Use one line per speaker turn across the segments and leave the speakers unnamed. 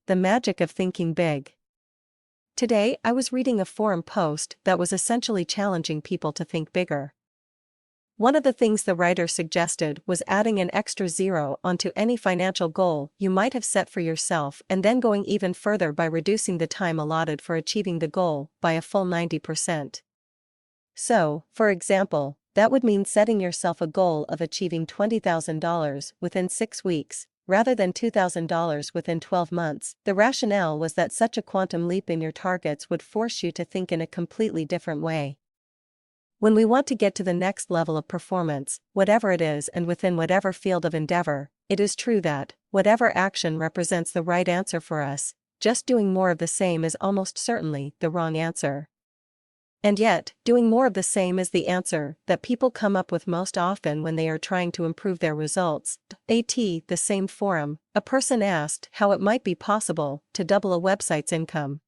the magic of thinking big. Today, I was reading a forum post that was essentially challenging people to think bigger. One of the things the writer suggested was adding an extra zero onto any financial goal you might have set for yourself and then going even further by reducing the time allotted for achieving the goal by a full 90%. So, for example, that would mean setting yourself a goal of achieving $20,000 within 6 weeks, rather than $2,000 within 12 months. The rationale was that such a quantum leap in your targets would force you to think in a completely different way. When we want to get to the next level of performance, whatever it is and within whatever field of endeavor, it is true that, whatever action represents the right answer for us, just doing more of the same is almost certainly the wrong answer. And yet, doing more of the same is the answer that people come up with most often when they are trying to improve their results. At the same forum, a person asked how it might be possible to double a website's income.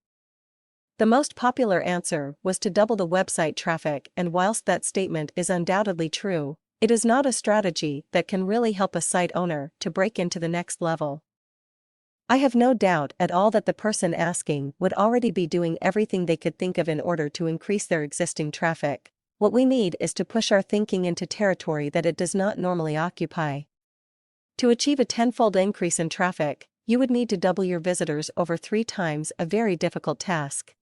The most popular answer was to double the website traffic, and whilst that statement is undoubtedly true, it is not a strategy that can really help a site owner to break into the next level. I have no doubt at all that the person asking would already be doing everything they could think of in order to increase their existing traffic. What we need is to push our thinking into territory that it does not normally occupy. To achieve a tenfold increase in traffic, you would need to double your visitors over 3 times, a very difficult task.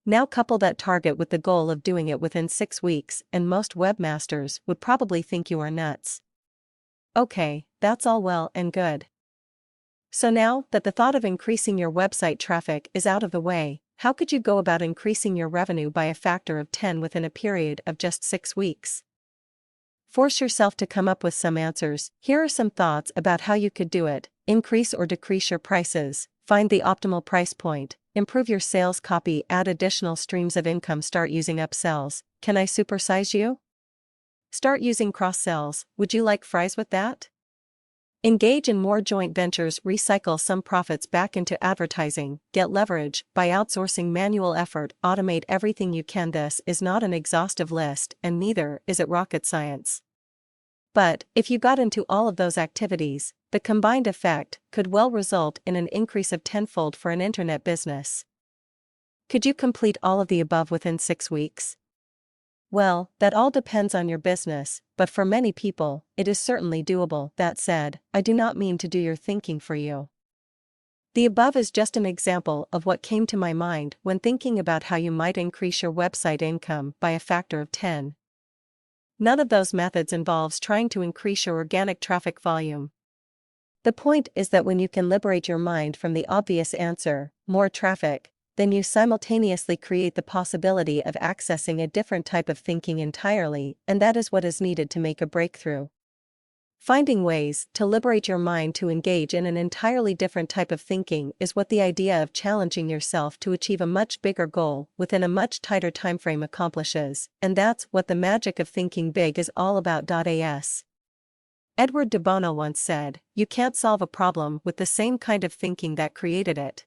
Now couple that target with the goal of doing it within 6 weeks, and most webmasters would probably think you are nuts. Okay, that's all well and good. So now that the thought of increasing your website traffic is out of the way, how could you go about increasing your revenue by a factor of 10 within a period of just 6 weeks? Force yourself to come up with some answers. Here are some thoughts about how you could do it: increase or decrease your prices, find the optimal price point, improve your sales copy, add additional streams of income, start using upsells. Can I supersize you? Start using cross-sells. Would you like fries with that? Engage in more joint ventures, recycle some profits back into advertising, get leverage by outsourcing manual effort, automate everything you can. This is not an exhaustive list, and neither is it rocket science. But, if you got into all of those activities, the combined effect could well result in an increase of tenfold for an internet business. Could you complete all of the above within 6 weeks? Well, that all depends on your business, but for many people, it is certainly doable. That said, I do not mean to do your thinking for you. The above is just an example of what came to my mind when thinking about how you might increase your website income by a factor of 10. None of those methods involves trying to increase your organic traffic volume. The point is that when you can liberate your mind from the obvious answer, more traffic, then you simultaneously create the possibility of accessing a different type of thinking entirely, and that is what is needed to make a breakthrough. Finding ways to liberate your mind to engage in an entirely different type of thinking is what the idea of challenging yourself to achieve a much bigger goal within a much tighter timeframe accomplishes, and that's what the magic of thinking big is all about. As Edward de Bono once said, "You can't solve a problem with the same kind of thinking that created it."